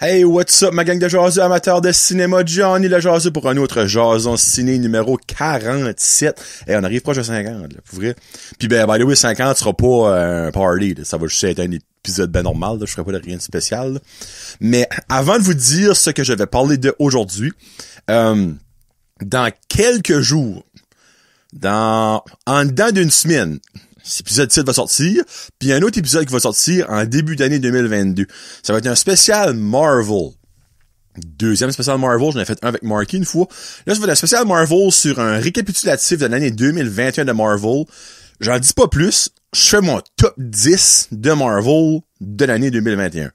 Hey, what's up, ma gang de jaseux amateurs de cinéma, Johnny le jaseux pour un autre jason ciné numéro 47. Hey, on arrive proche de 50, là, pour vrai. Puis ben, by the way, 50 sera pas un party, là. Ça va juste être un épisode ben normal, là. Je ferai pas de rien de spécial, là. Mais avant de vous dire ce que je vais parler de aujourd'hui, dans quelques jours, en dedans d'une semaine, cet épisode 7 va sortir, puis il y a un autre épisode qui va sortir en début d'année 2022. Ça va être un spécial Marvel. Deuxième spécial Marvel, j'en ai fait un avec Marky une fois. Là, ça va être un spécial Marvel sur un récapitulatif de l'année 2021 de Marvel. J'en dis pas plus, je fais mon top 10 de Marvel de l'année 2021.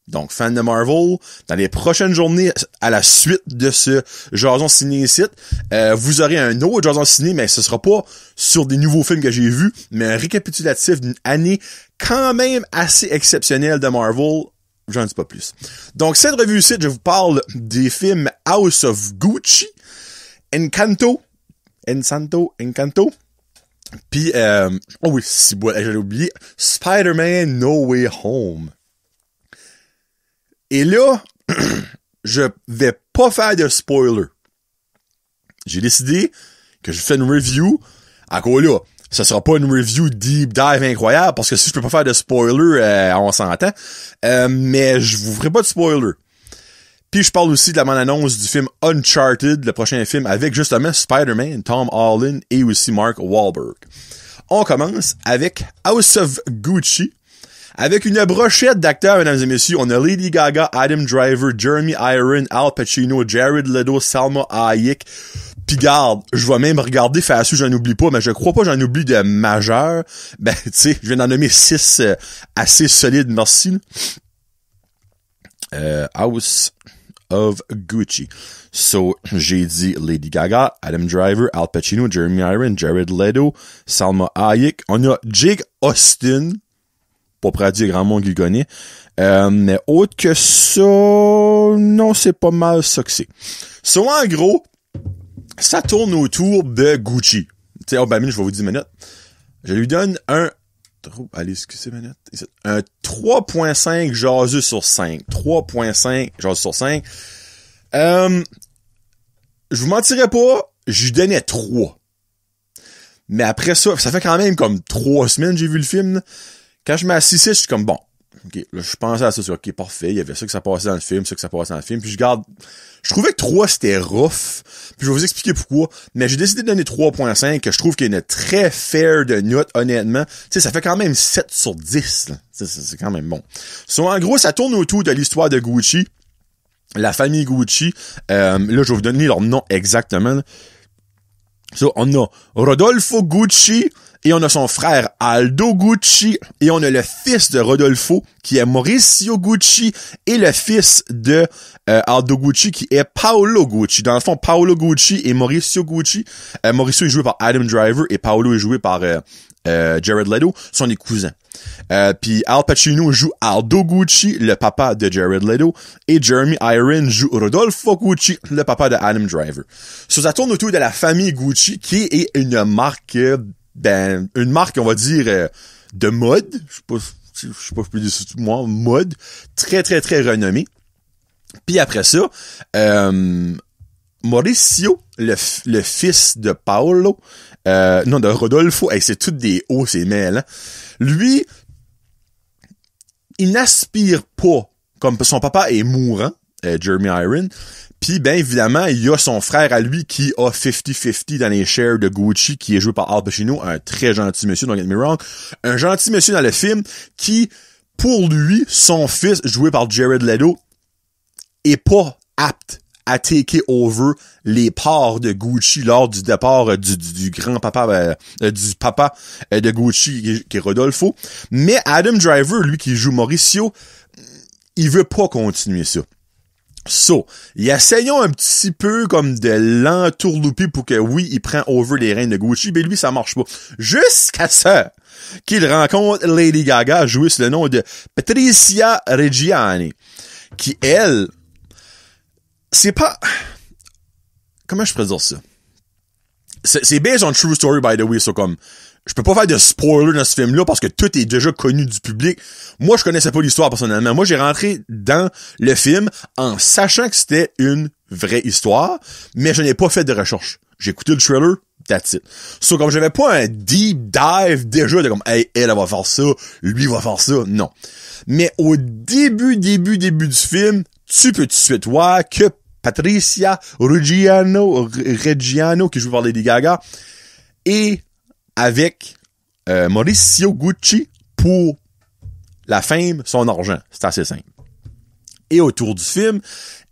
Donc, fan de Marvel, dans les prochaines journées, à la suite de ce jason ciné ici, vous aurez un autre jason ciné, mais ce sera pas sur des nouveaux films que j'ai vus, mais un récapitulatif d'une année quand même assez exceptionnelle de Marvel. J'en dis pas plus. Donc, cette revue-ci, je vous parle des films House of Gucci, Encanto, puis, oh oui, si j'allais oublier, Spider-Man No Way Home. Et là, je vais pas faire de spoiler. J'ai décidé que je fais une review. Encore là, ça sera pas une review deep dive incroyable, parce que si je peux pas faire de spoiler, on s'entend. Mais je vous ferai pas de spoiler. Puis je parle aussi de la bande-annonce du film Uncharted, le prochain film avec justement Spider-Man, Tom Holland et aussi Mark Wahlberg. On commence avec House of Gucci. Avec une brochette d'acteurs, mesdames et messieurs, on a Lady Gaga, Adam Driver, Jeremy Irons, Al Pacino, Jared Leto, Salma Hayek. Pis garde, je vais même regarder, faire sûr, j'en oublie pas, mais je crois pas j'en oublie de majeur. Ben, tu sais, je viens d'en nommer 6 assez solides, merci. House of Gucci. So, j'ai dit Lady Gaga, Adam Driver, Al Pacino, Jeremy Irons, Jared Leto, Salma Hayek. On a Jake Austin. Pas prêt à dire grand monde qui le connaît. Mais autre que ça, non, c'est pas mal ça que c'est. So, en gros, ça tourne autour de Gucci. Tu sais, oh, ben, je vais vous dire une minute. Je lui donne un 3.5 jaseux sur 5. 3.5 jaseux sur 5. Je vous mentirais pas, je lui donnais 3. Mais après ça fait quand même comme 3 semaines que j'ai vu le film, là. Quand je m'assis ici, je suis comme, bon, ok, là, je pensais à ça, ok, parfait, il y avait ça que ça passait dans le film, ça que ça passait dans le film, puis je trouvais que 3, c'était rough, puis je vais vous expliquer pourquoi, mais j'ai décidé de donner 3.5, que je trouve qu'il y a une très fair de note, honnêtement. Tu sais, ça fait quand même 7 sur 10, là. C'est quand même bon. So, en gros, ça tourne autour de l'histoire de Gucci, la famille Gucci, là, je vais vous donner leur nom exactement, là. So, on a Rodolfo Gucci, et on a son frère Aldo Gucci, et on a le fils de Rodolfo, qui est Mauricio Gucci, et le fils de Aldo Gucci, qui est Paolo Gucci. Dans le fond, Paolo Gucci et Mauricio Gucci. Mauricio est joué par Adam Driver, et Paolo est joué par Jared Leto, sont des cousins. Puis Al Pacino joue Aldo Gucci, le papa de Jared Leto, et Jeremy Irons joue Rodolfo Gucci, le papa de Adam Driver. Ça tourne autour de la famille Gucci, qui est une marque... une marque, on va dire, de mode. Je sais pas si je peux dire ça, moi, mode. Très, très, très renommée. Puis après ça, Mauricio, le fils de Paolo, de Rodolfo, c'est tout des hauts, c'est mêlant. Lui, il n'aspire pas, comme son papa est mourant, Jeremy Irons. Puis, ben, évidemment, il y a son frère à lui qui a 50-50 dans les shares de Gucci, qui est joué par Al Pacino, un très gentil monsieur, don't get me wrong. Un gentil monsieur dans le film qui, pour lui, son fils, joué par Jared Leto, est pas apte à take over les parts de Gucci lors du départ du grand-papa, du papa de Gucci, qui est Rodolfo. Mais Adam Driver, lui, qui joue Mauricio, il veut pas continuer ça. So, ils essayons un petit peu comme de l'entourlouper pour que, oui, il prend over les rênes de Gucci, mais lui, ça marche pas. Jusqu'à ça qu'il rencontre Lady Gaga, jouée sous le nom de Patricia Reggiani, qui, elle, c'est pas... Comment je pourrais dire ça? C'est based on true story, by the way, so comme... je peux pas faire de spoiler dans ce film-là parce que tout est déjà connu du public. Moi, je connaissais pas l'histoire personnellement. Moi, j'ai rentré dans le film en sachant que c'était une vraie histoire, mais je n'ai pas fait de recherche. J'ai écouté le trailer, that's it. So, comme j'avais pas un deep dive déjà de comme, hey, elle va faire ça, lui va faire ça, non. Mais au début du film, tu peux tout de suite voir que Patricia Reggiano, qui joue par Lady Gaga, et avec Mauricio Gucci pour la fame, son argent. C'est assez simple. Et autour du film,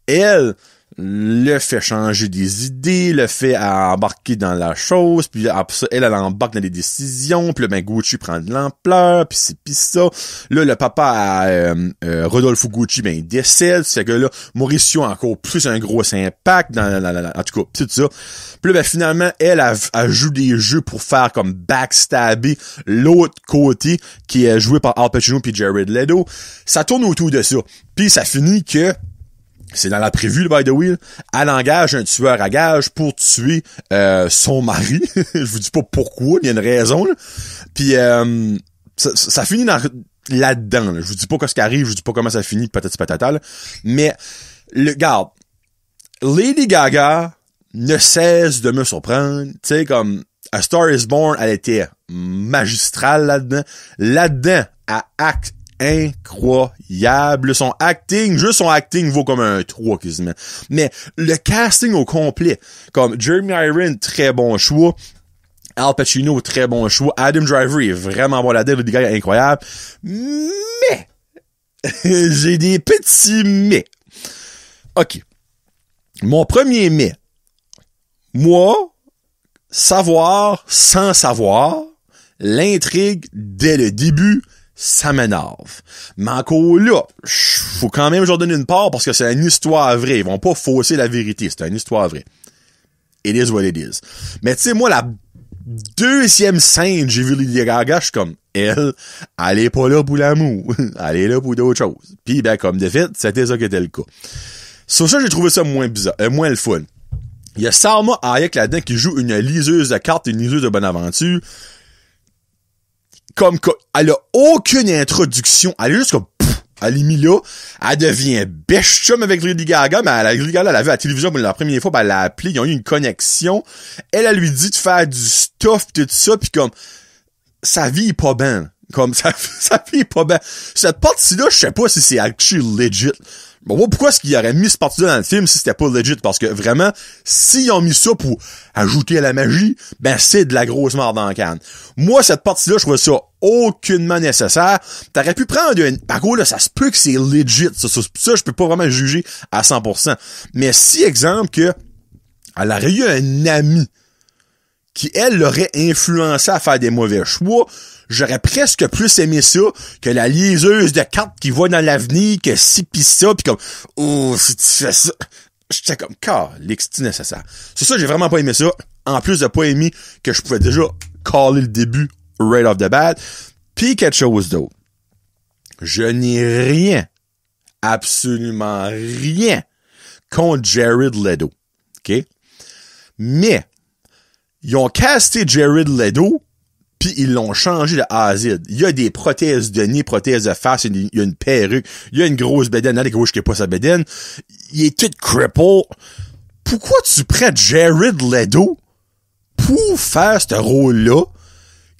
elle le fait changer des idées, le fait embarquer dans la chose, puis après ça, elle embarque dans les décisions, puis là, ben, Gucci prend de l'ampleur, puis c'est pis ça. Là, le papa Rodolfo Gucci, ben, il décède, c'est que là, Mauricio a encore plus un gros impact en tout cas, c'est ça. Puis là, ben, finalement, elle joue des jeux pour faire comme backstabber l'autre côté, qui est joué par Al Pacino puis Jared Leto. Ça tourne autour de ça. Puis ça finit que c'est dans la prévue, by the way. Elle engage un tueur à gages pour tuer son mari. Je vous dis pas pourquoi, il y a une raison. Là. Puis ça finit là-dedans. Là. Je vous dis pas ce qui arrive, je vous dis pas comment ça finit, patati patata. Là. Mais regarde, Lady Gaga ne cesse de me surprendre. Tu sais, comme A Star Is Born, elle était magistrale là-dedans. Là-dedans, elle acte incroyable. Son acting vaut comme un 3 quasiment. Mais le casting au complet, comme Jeremy Irons, très bon choix. Al Pacino, très bon choix. Adam Driver est vraiment bon là-dedans. Le gars est incroyable. Mais, j'ai des petits mais. OK. Mon premier mais. Moi, savoir sans savoir, l'intrigue dès le début, ça m'énerve. Mais encore là, faut quand même que je leur donne une part parce que c'est une histoire vraie. Ils vont pas fausser la vérité. C'est une histoire vraie. It is what it is. Mais tu sais, moi, la deuxième scène, j'ai vu Lady Gaga, je suis comme, elle est pas là pour l'amour. Elle est là pour d'autres choses. Puis, ben, comme de fait, c'était ça qui était le cas. Sur ça, j'ai trouvé ça moins bizarre, moins le fun. Il y a Salma Hayek là-dedans qui joue une liseuse de cartes, une liseuse de Bonaventure. Comme elle a aucune introduction, elle est juste comme elle est mise là, elle devient bêche chum avec Lady Gaga, mais Lady Gaga, elle l'a vu à la télévision pour la première fois, ben elle l'a appelé, ils ont eu une connexion, elle lui dit de faire du stuff, tout ça, pis comme sa vie est pas bien, comme sa vie est pas bien. Cette partie-là, je sais pas si c'est actually legit. Bon, pourquoi est-ce qu'ils auraient mis cette partie-là dans le film si c'était pas legit? Parce que vraiment, s'ils ont mis ça pour ajouter à la magie, ben c'est de la grosse merde dans la canne. Moi, cette partie-là, je trouve ça aucunement nécessaire. T'aurais pu prendre par contre, là, ça se peut que c'est legit. Ça, je peux pas vraiment juger à 100%. Mais si, exemple, que elle aurait eu un ami qui, elle, l'aurait influencé à faire des mauvais choix, j'aurais presque plus aimé ça que la liseuse de cartes qui va dans l'avenir, que si pis ça, pis comme, oh, si tu fais ça, j'étais comme, c'est nécessaire. C'est ça, j'ai vraiment pas aimé ça. En plus de pas aimer que je pouvais déjà caller le début right off the bat. Pis quelque chose d'autre. Je n'ai rien, absolument rien contre Jared Leto. OK? Mais, ils ont casté Jared Leto, puis ils l'ont changé de A à Z. Il y a des prothèses de nez, prothèses de face, il y a une perruque, il y a une grosse bédaine, là, les gros, je sais pas sa bédaine. Il est tout cripple. Pourquoi tu prends Jared Leto pour faire ce rôle-là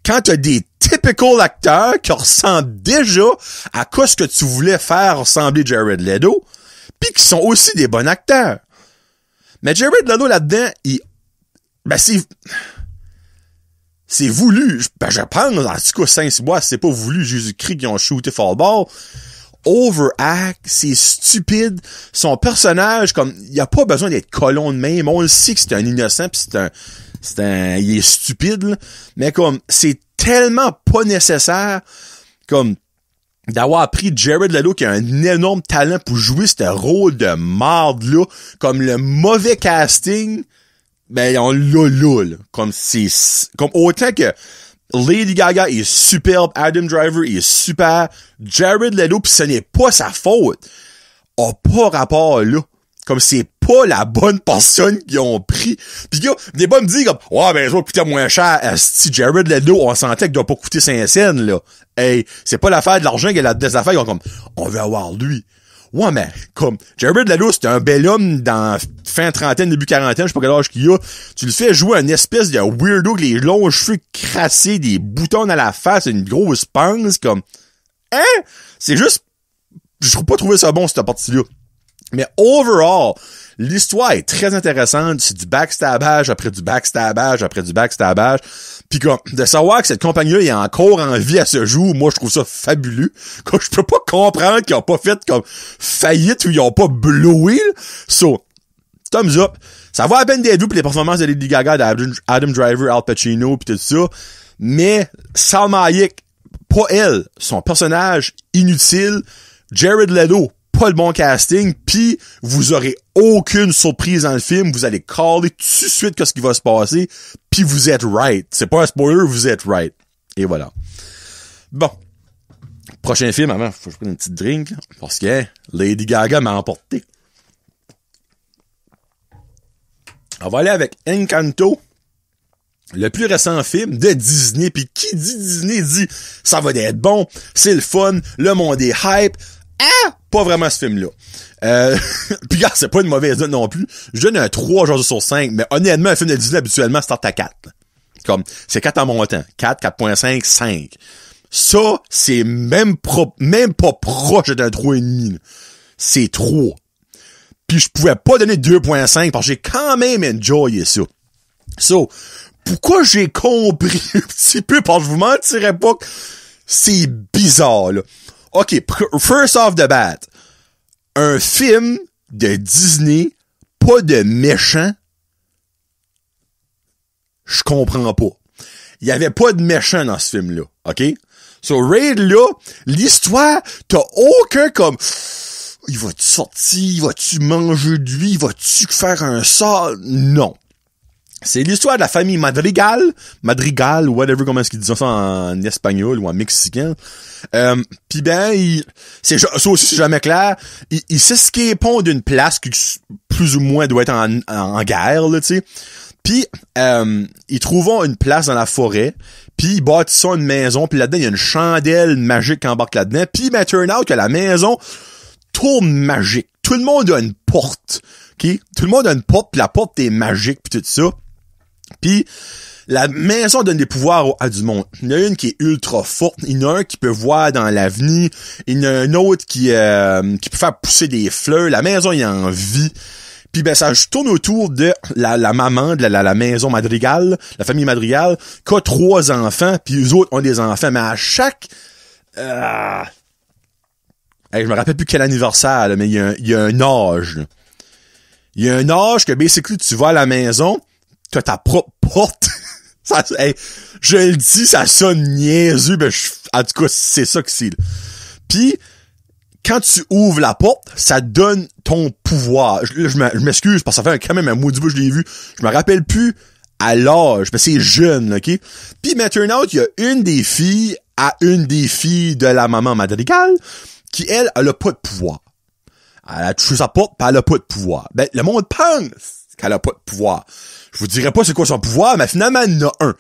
quand t'as des typical acteurs qui ressemblent déjà à quoi ce que tu voulais faire ressembler Jared Leto, puis qui sont aussi des bons acteurs? Mais Jared Leto là-dedans, c'est voulu. Je pense, en tout cas, Saint-Cyboire, c'est pas voulu. Jésus-Christ qui ont shooté Fall Ball. Overact, c'est stupide. Son personnage, comme, il a pas besoin d'être colon de même. On le sait que c'est un innocent pis il est stupide, là. Mais comme, c'est tellement pas nécessaire, comme, d'avoir pris Jared Leto qui a un énorme talent pour jouer ce rôle de marde-là, comme le mauvais casting. Ben, on l'a là. Comme autant que Lady Gaga est superbe, Adam Driver est super, Jared Leto, pis ce n'est pas sa faute, a pas rapport là. Comme c'est pas la bonne personne qu'ils ont pris. Pis gars, des bas me disent comme, ouais, ben, je vais coûter moins cher. Si Jared Leto, on sentait qu'il doit pas coûter 5 cents, là. Hey, c'est pas l'affaire de l'argent qu'il y a des affaires, ils ont comme, on veut avoir lui. Ouais, mais, comme, Jared Leto, c'est un bel homme dans fin trentaine, début quarantaine, je sais pas quel âge qu'il a. Tu le fais jouer un espèce de weirdo avec les longs cheveux crassés, des boutons à la face, une grosse pince, comme, hein? C'est juste, je trouve pas trouver ça bon, cette partie-là. Mais overall, l'histoire est très intéressante. C'est du backstabage après du backstabage après du backstabage. Puis comme, de savoir que cette compagnie-là est encore en vie à ce jour, moi, je trouve ça fabuleux. Comme, je peux pas comprendre qu'ils ont pas fait comme faillite ou ils ont pas blowé. So, thumbs up. Ça va à peine d'être vu pour les performances de Lady Gaga, d'Adam Driver, Al Pacino pis tout ça. Mais, Salma Hayek, pas elle. Son personnage, inutile. Jared Leto, pas le bon casting, puis vous aurez aucune surprise dans le film, vous allez caller tout de suite qu'est-ce qui va se passer, puis vous êtes right. C'est pas un spoiler, vous êtes right. Et voilà. Bon. Prochain film, avant, faut que je prenne une petite drink, là, parce que Lady Gaga m'a emporté. On va aller avec Encanto, le plus récent film de Disney, puis qui dit Disney dit ça va être bon, c'est le fun, le monde est hype. Ah! Pas vraiment ce film-là. Puis regarde, c'est pas une mauvaise note non plus. Je donne un 3 genre sur 5, mais honnêtement, un film de Disney, habituellement, start à 4. Comme, c'est 4 en montant. 4, 4.5, 5. Ça, c'est même pas proche d'un 3,5. C'est 3. Puis je pouvais pas donner 2.5 parce que j'ai quand même enjoyé ça. So, pourquoi j'ai compris un petit peu, parce que je vous mentirais pas que c'est bizarre, là. OK, first off the bat, un film de Disney, pas de méchant, je comprends pas. Il y avait pas de méchant dans ce film-là, OK? So, Raid, là, l'histoire, t'as aucun comme, il va-tu sortir, va-tu manger de lui, va-tu faire un sort? Non. C'est l'histoire de la famille Madrigal, ou whatever, comment est-ce qu'ils disent ça en espagnol ou en mexicain. Pis ben, ça aussi c'est jamais clair. Ils s'escapent d'une place qui plus ou moins doit être en guerre, là, tu sais. Puis ils trouvent une place dans la forêt, puis ils bâtissent une maison, puis là-dedans il y a une chandelle magique qui embarque là-dedans. Puis ben turn out que la maison tourne magique. Tout le monde a une porte, ok? Tout le monde a une porte, puis la porte est magique, puis tout ça. Puis la maison donne des pouvoirs à du monde. Il y en a une qui est ultra forte, il y en a un qui peut voir dans l'avenir, il y en a un autre qui peut faire pousser des fleurs. La maison est en vie. Puis ben ça tourne autour de la maman de la maison Madrigal, la famille Madrigal, qui a 3 enfants, puis eux autres ont des enfants, mais à chaque je me rappelle plus quel anniversaire, là, mais il y a un âge. Là. Il y a un âge que basically tu vas à la maison, t'as ta propre porte. Ça, je le dis, ça sonne niaiseux, ben en tout cas, c'est ça que c'est. Puis quand tu ouvres la porte, ça donne ton pouvoir. Je m'excuse parce que ça fait quand même un maudit bout que je l'ai vu. Je me rappelle plus à l'âge, mais c'est jeune, OK? Puis mais turn out, il y a une des filles de la maman Madrigal qui, elle a pas de pouvoir. Elle a touché sa porte, pis elle a pas de pouvoir. Ben, le monde pense qu'elle a pas de pouvoir. Je vous dirais pas c'est quoi son pouvoir, mais finalement, il y en a un.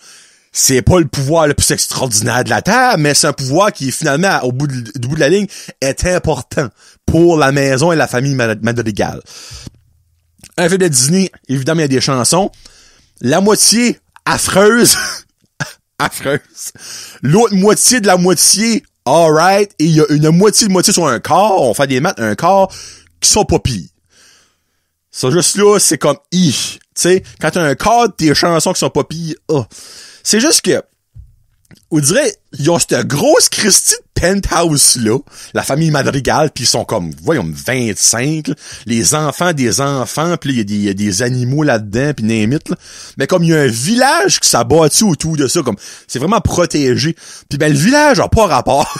C'est pas le pouvoir le plus extraordinaire de la Terre, mais c'est un pouvoir qui, finalement, au bout de la ligne, est important pour la maison et la famille Madrigal. Un film de Disney, évidemment, il y a des chansons. La moitié affreuse. Affreuse. L'autre moitié de la moitié, alright. Et il y a une moitié de moitié sur un corps. On fait des maths, un corps qui sont pas pires. Ça, juste là, c'est comme, tu sais, quand t'as un cadre, tes chansons qui sont pas pires, c'est juste que, on dirait, ils ont cette grosse Christie de penthouse-là, la famille Madrigal, pis ils sont comme, voyons, 25, là, les enfants des enfants, pis il y a des animaux là-dedans, pis name it, là. Mais comme il y a un village qui s'abattu autour de ça, comme, c'est vraiment protégé. Pis ben, le village a pas rapport.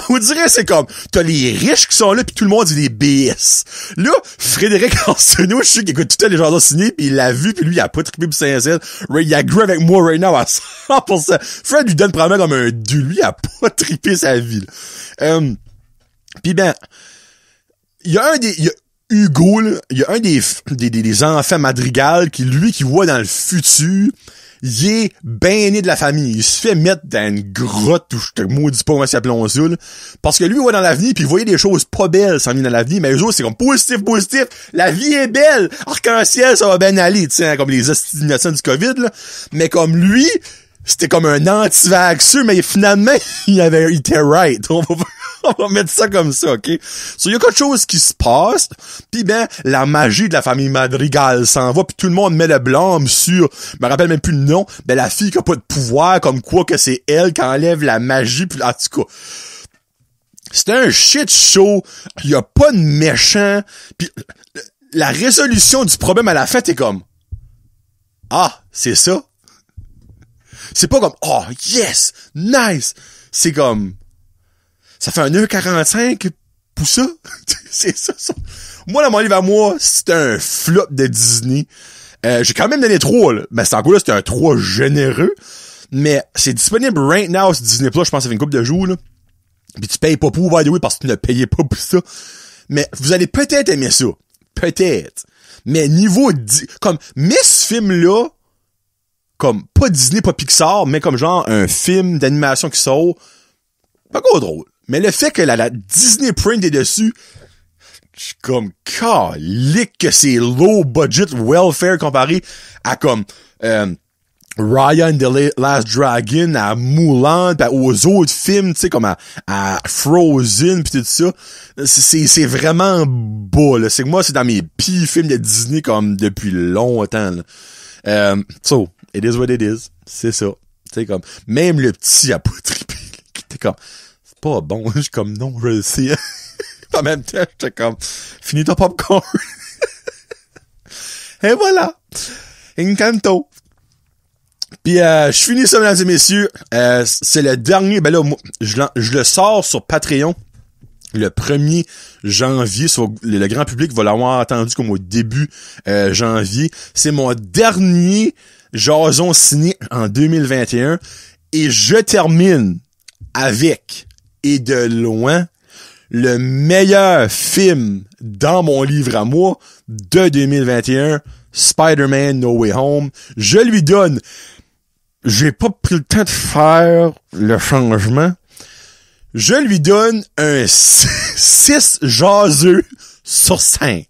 On dirait, c'est comme, t'as les riches qui sont là, pis tout le monde dit des BS. Là, Frédéric Arsenault, je sais qu'il écoute tout à les gens ciné, pis il l'a vu, pis lui, il a pas trippé pour Saint-Cel. Il a agree avec moi right now à 100%. Fred lui donne probablement comme un 2. Lui, il a pas trippé sa vie. Pis ben, il y a Hugo, là, il y a un des enfants Madrigal qui voit dans le futur, il est ben né de la famille. Il se fait mettre dans une grotte, ou je te maudis pas comment s'appelons ça, là, parce que lui, il voit dans l'avenir, puis il voyait des choses pas belles s'en venir dans l'avenir, mais eux autres, c'est comme positif, la vie est belle, arc-en-ciel, ça va bien aller, tu sais, hein, comme les estimations du COVID, là. Mais comme lui, c'était comme un anti-vaxxeur, mais finalement, il était right. On va mettre ça comme ça, OK? So, il y a quelque chose qui se passe, pis ben, la magie de la famille Madrigal s'en va, pis tout le monde met le blâme sur, je me rappelle même plus le nom, ben la fille qui a pas de pouvoir, comme quoi que c'est elle qui enlève la magie, pis en tout cas. C'était un shit show, il y a pas de méchant, pis la résolution du problème à la fin, t'es comme, ah, c'est ça? C'est pas comme, oh, yes, nice. C'est comme, ça fait un 1h45 pour ça. C'est ça. Moi, dans mon livre à moi, c'était un flop de Disney. J'ai quand même donné 3, là. Mais c'est encore là, c'était un 3 généreux. Mais c'est disponible right now sur Disney+, je pense que ça fait une couple de jours, là. Puis tu payes pas pour, by the way, parce que tu ne payais pas pour ça. Mais vous allez peut-être aimer ça. Peut-être. Mais niveau, comme, mais ce film-là, comme, pas Disney, pas Pixar, mais comme genre un film d'animation qui sort, pas gros drôle. Mais le fait que la Disney print est dessus, je suis comme, calique que c'est low budget welfare comparé à comme, Raya and the Last Dragon, à Mulan, pis aux autres films, tu sais, comme à Frozen pis tout ça. C'est vraiment bas, là. C'est que moi, c'est dans mes pires films de Disney comme depuis longtemps, là. So, it is what it is. C'est ça. Tu sais, comme, même le petit a pas trippé. T'es comme, c'est pas bon. Je suis comme, non, je le sais. En même temps, j'étais comme, finis ton popcorn. Et voilà. Encanto. Puis je finis ça, mesdames et messieurs. C'est le dernier. Ben là, je le sors sur Patreon le 1er janvier. Sur le grand public va l'avoir entendu comme au début janvier. C'est mon dernier Jason ciné en 2021. Et je termine avec, et de loin, le meilleur film dans mon livre à moi de 2021, Spider-Man No Way Home. Je lui donne, j'ai pas pris le temps de faire le changement, je lui donne un 6 jaseux sur 5.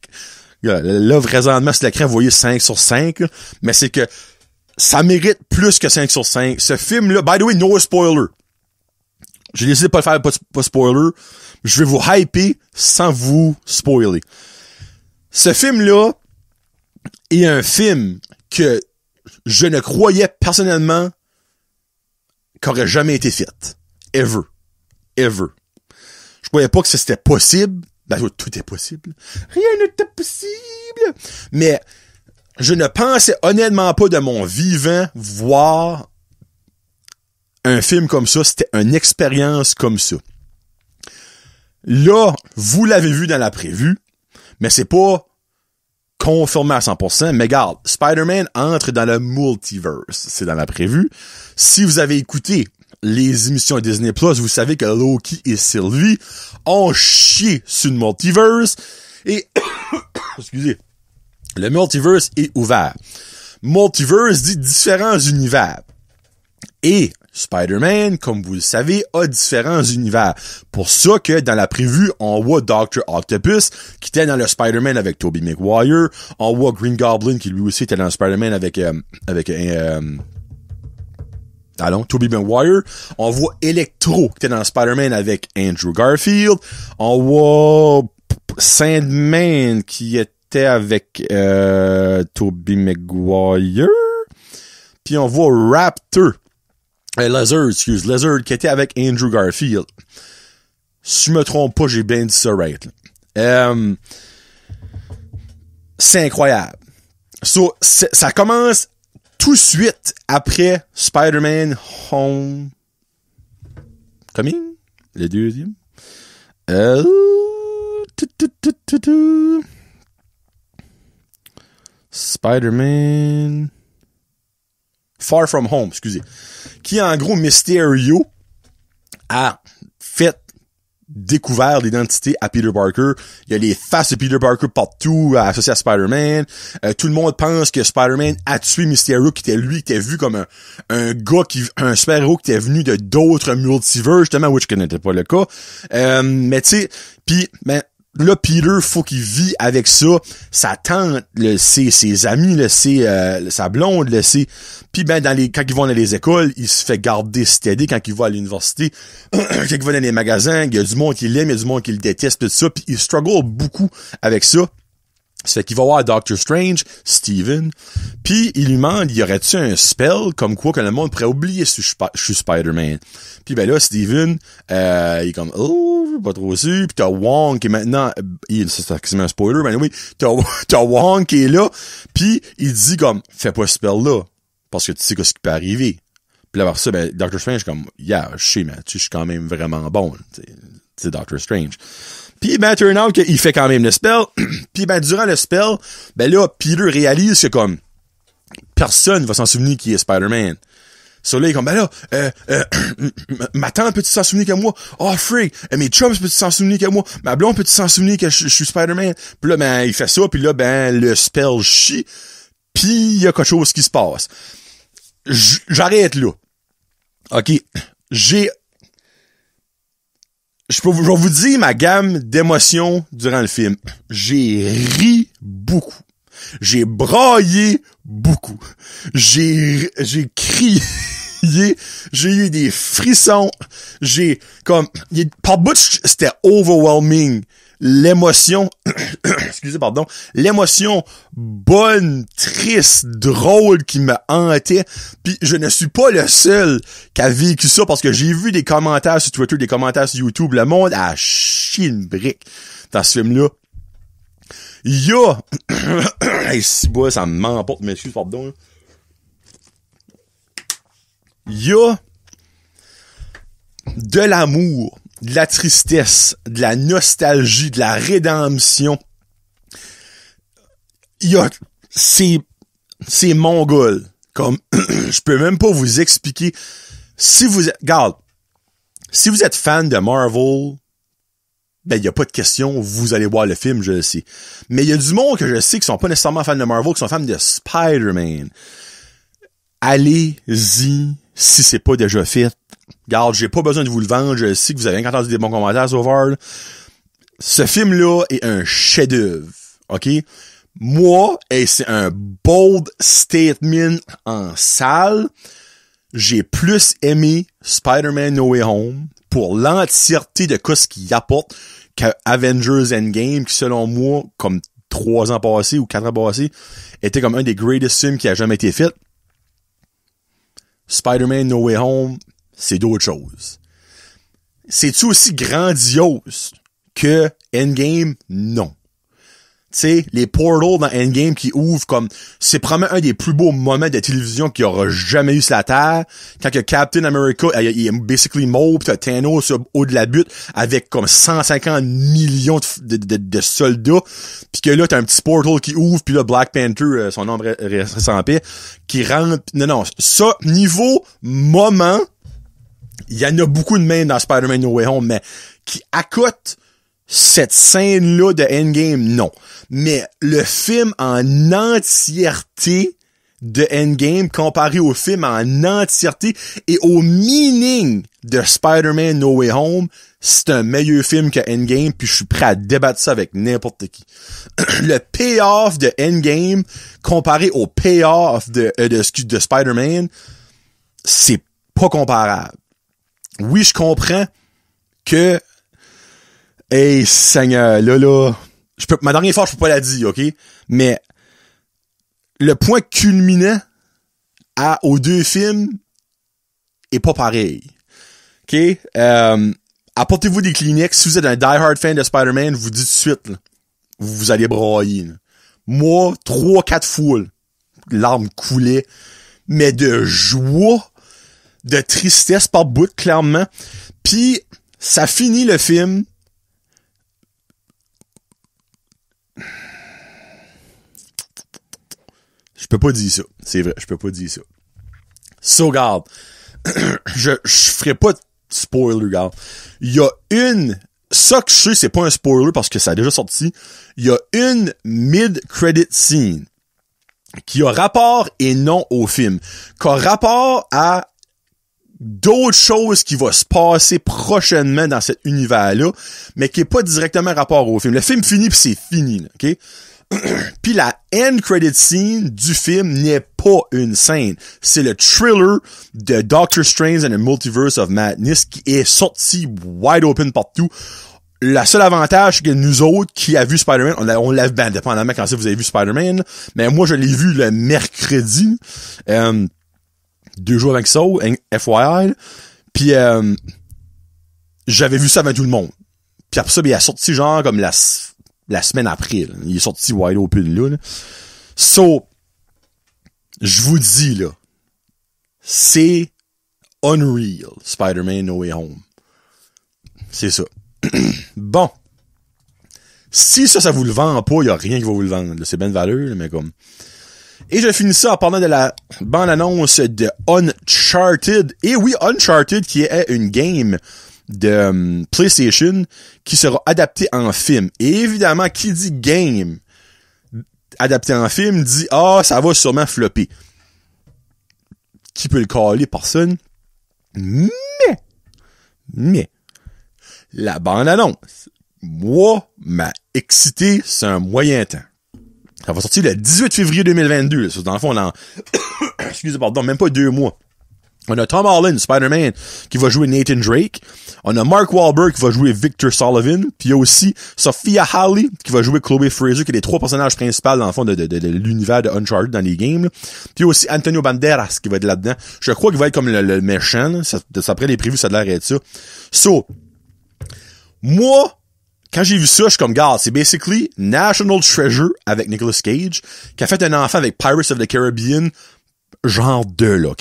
Là, présentement, sur l'écran, vous voyez 5 sur 5, là, mais c'est que ça mérite plus que 5 sur 5. Ce film-là, by the way, no spoiler. J'ai décidé de pas le faire, pas spoiler. Je vais vous hyper sans vous spoiler. Ce film-là est un film que je ne croyais personnellement qu'aurait jamais été fait. Ever. Je croyais pas que c'était possible. Ben, tout est possible. Rien n'était possible. Mais je ne pensais honnêtement pas de mon vivant voir un film comme ça. C'était une expérience comme ça. Là, vous l'avez vu dans la prévue, mais c'est pas confirmé à 100%. Mais regarde, Spider-Man entre dans le multiverse. C'est dans la prévue. Si vous avez écouté les émissions Disney+, vous savez que Loki et Sylvie ont chié sur le multiverse. Et, excusez, le multiverse est ouvert. Multiverse dit différents univers. Et Spider-Man, comme vous le savez, a différents univers. Pour ça que dans la prévue, on voit Dr. Octopus, qui était dans le Spider-Man avec Tobey Maguire. On voit Green Goblin, qui lui aussi était dans le Spider-Man avec Tobey Maguire. On voit Electro, qui était dans le Spider-Man avec Andrew Garfield. On voit Sandman, qui était avec Tobey Maguire. Puis on voit Raptor. Lizard, qui était avec Andrew Garfield. Si je me trompe pas, j'ai bien dit ça right. C'est incroyable. So, ça commence tout de suite après Spider-Man Homecoming, le deuxième. Spider-Man Far From Home, excusez. Qui, en gros, Mysterio a fait découvert l'identité à Peter Parker. Il y a les faces de Peter Parker partout associées à Spider-Man. Tout le monde pense que Spider-Man a tué Mysterio, qui était vu comme un super-héros qui était venu de d'autres multivers, justement, which n'était pas le cas. Mais tu sais, pis, ben, là, Peter, faut qu'il vit avec ça. Sa tante le sait, ses amis le sait, sa blonde le sait. Puis ben, quand ils vont dans les écoles, il se fait garder steady quand il va à l'université. Quand il va dans les magasins, il y a du monde qui l'aime, il y a du monde qui le déteste, tout ça. Puis il struggle beaucoup avec ça. Ça fait qu'il va voir Doctor Strange, Steven, puis il lui demande, y aurait-tu un spell comme quoi que le monde pourrait oublier si je suis Spider-Man? Puis ben là, Steven, il est comme, oh, je suis pas trop sûr. Puis t'as Wong qui est maintenant, c'est quasiment un spoiler, mais oui, t'as Wong qui est là, puis il dit comme, fais pas ce spell-là, parce que tu sais ce qui peut arriver. Puis là, après ça, ben, Doctor Strange comme, yeah, je sais, man, je suis quand même vraiment bon, c'est Doctor Strange. Puis ben, turn out qu'il fait quand même le spell. Puis ben, durant le spell, ben là, Peter réalise que comme personne va s'en souvenir qui est Spider-Man. So là, il est comme, ben là, ma tante peut-tu s'en souvenir que moi? Oh, freak! Mes chums peut-tu s'en souvenir que moi? Ma blonde peut-tu s'en souvenir que je suis Spider-Man? Puis là, ben, il fait ça, puis là, ben, le spell chie. Puis il y a quelque chose qui se passe. J'arrête là. OK. Je vais vous dire ma gamme d'émotions durant le film. J'ai ri beaucoup. J'ai braillé beaucoup. J'ai crié. J'ai eu des frissons. Par bout, c'était overwhelming. L'émotion, l'émotion bonne, triste, drôle qui me hantait. Puis je ne suis pas le seul qui a vécu ça parce que j'ai vu des commentaires sur Twitter, des commentaires sur YouTube. Le monde a chié une brique dans ce film-là. Il y a... hey, si bois, ça m'emporte, m'excuse, pardon. Il y a de l'amour, de la tristesse, de la nostalgie, de la rédemption. Il y a... C'est mongol. Comme, je peux même pas vous expliquer. Regarde, si vous êtes fan de Marvel, ben, il y a pas de question, vous allez voir le film, je le sais. Mais il y a du monde que je sais qui sont pas nécessairement fans de Marvel, qui sont fans de Spider-Man. Allez-y, si c'est pas déjà fait. Regarde, j'ai pas besoin de vous le vendre, je sais que vous avez entendu des bons commentaires so far. Ce film-là est un chef-d'œuvre, OK? Moi, c'est un bold statement en salle. J'ai plus aimé Spider-Man No Way Home pour l'entièreté de ce qu'il apporte qu'à Avengers Endgame, qui selon moi, comme 3 ans passés ou 4 ans passés, était comme un des greatest films qui a jamais été fait. Spider-Man No Way Home, c'est d'autres choses. C'est-tu aussi grandiose que Endgame? Non. Tu sais, les portals dans Endgame qui ouvrent comme... C'est probablement un des plus beaux moments de télévision qu'il y aura jamais eu sur la Terre. Quand que Captain America, il est basically mauve, pis t'as Thanos au de la butte avec comme 150 millions de soldats. Pis que là, t'as un petit portal qui ouvre, pis là, Black Panther, son nom reste sans paix, qui rentre... Non, ça, niveau moment, il y en a beaucoup de même dans Spider-Man No Way Home, mais qui accote cette scène-là de Endgame, non. Mais le film en entièreté de Endgame comparé au film en entièreté et au meaning de Spider-Man No Way Home, c'est un meilleur film que Endgame, puis je suis prêt à débattre ça avec n'importe qui. Le payoff de Endgame comparé au payoff de Spider-Man, c'est pas comparable. Oui, je comprends que hey, Seigneur, là, ma dernière fois, je peux pas la dire, OK? Mais, le point culminant aux 2 films est pas pareil. OK? Apportez-vous des Kleenex. Si vous êtes un die-hard fan de Spider-Man, je vous dis tout de suite, là, vous allez brailler, là. Moi, 3-4 fois, larmes coulaient, mais de joie, de tristesse par bout, clairement. Puis, ça finit le film. Je peux pas dire ça. C'est vrai, je peux pas dire ça. So, regarde. je ferai pas de spoiler, regarde. Il y a une ça que je sais, c'est pas un spoiler parce que ça a déjà sorti. Il y a une mid-credit scene qui a rapport et non au film. Qui a rapport à d'autres choses qui vont se passer prochainement dans cet univers-là, mais qui est pas directement rapport au film. Le film finit pis c'est fini, là, OK? Puis la end credit scene du film n'est pas une scène. C'est le thriller de Doctor Strange and the Multiverse of Madness qui est sorti wide open partout. Le seul avantage, c'est que nous autres qui a vu Spider-Man, on l'a ben, dépendamment quand vous avez vu Spider-Man, mais moi je l'ai vu le mercredi, 2 jours avec ça, FYI, puis j'avais vu ça avec tout le monde. Puis après ça, ben, il a sorti genre comme la semaine après. Là. Il est sorti wide open là. So, je vous dis là, c'est unreal, Spider-Man No Way Home. C'est ça. Bon. Si ça vous le vend pas, y a rien qui va vous le vendre. Là. C'est bien de valeur, mais comme... Et je finis ça en parlant de la bande-annonce de Uncharted. Et oui, Uncharted qui est une game de PlayStation qui sera adaptée en film. Et évidemment, qui dit game adapté en film dit « Ah, ça va sûrement flopper. » Qui peut le caler? Personne. Mais, la bande-annonce, moi, m'a excité sur un moyen temps. Ça va sortir le 18 février 2022. Dans le fond, on en... Excusez, pardon, même pas 2 mois. On a Tom Holland, Spider-Man, qui va jouer Nathan Drake. On a Mark Wahlberg qui va jouer Victor Sullivan. Puis il y a aussi Sophia Hawley qui va jouer Chloe Fraser, qui est les 3 personnages principaux dans le fond de l'univers de Uncharted dans les games. Là. Puis il y a aussi Antonio Banderas qui va être là-dedans. Je crois qu'il va être comme le méchant. Là. Ça, après les prévus, ça a l'air d'être ça. So, moi, quand j'ai vu ça, je suis comme, gars, c'est basically National Treasure avec Nicolas Cage, qui a fait un enfant avec Pirates of the Caribbean, genre 2, là.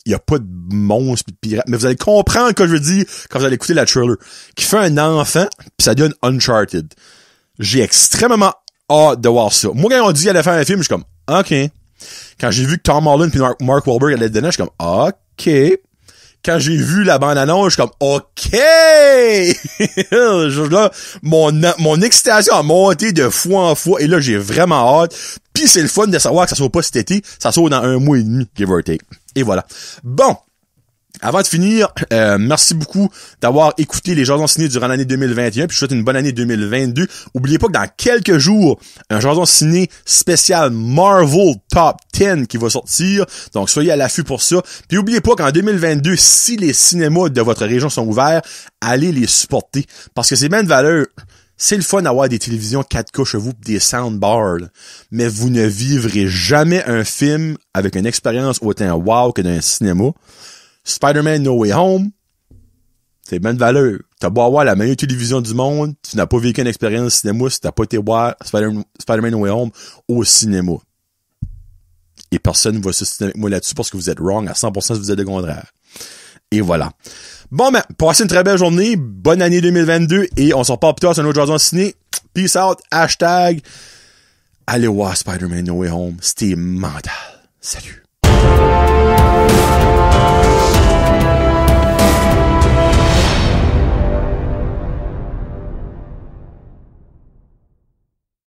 Il y a pas de monstres pis de pirates, mais vous allez comprendre ce que je veux dire quand vous allez écouter la trailer. Qui fait un enfant, pis ça donne Uncharted. J'ai extrêmement hâte de voir ça. Moi, quand on dit qu'il allait faire un film, je suis comme, OK. Quand j'ai vu que Tom Holland pis Mark Wahlberg allaient être dedans, je suis comme, OK. Quand j'ai vu la bande-annonce, je suis comme, OK! Là, mon excitation a monté de fois en fois, et là, j'ai vraiment hâte. Pis c'est le fun de savoir que ça sort pas cet été, ça sort dans 1 mois et demi, give or take. Et voilà. Bon. Avant de finir, merci beaucoup d'avoir écouté les Jasons Ciné durant l'année 2021, puis je vous souhaite une bonne année 2022. Oubliez pas que dans quelques jours, un Jason Ciné spécial Marvel Top 10 qui va sortir, donc soyez à l'affût pour ça. Puis oubliez pas qu'en 2022, si les cinémas de votre région sont ouverts, allez les supporter, parce que c'est bien de valeur. C'est le fun d'avoir des télévisions 4K chez vous pis des soundbars, là. Mais vous ne vivrez jamais un film avec une expérience autant wow que d'un cinéma. Spider-Man No Way Home, c'est bien de valeur. T'as beau avoir la meilleure télévision du monde, tu n'as pas vécu une expérience cinéma si t'as pas été voir Spider-Man No Way Home au cinéma. Et personne ne va se avec moi là-dessus parce que vous êtes wrong à 100% si vous êtes de contraire. Et voilà. Bon, ben, passez une très belle journée, bonne année 2022, et on se reparle plus tard sur un autre Jason Ciné. Peace out, #. Allez voir Spider-Man No Way Home, c'était mental. Salut.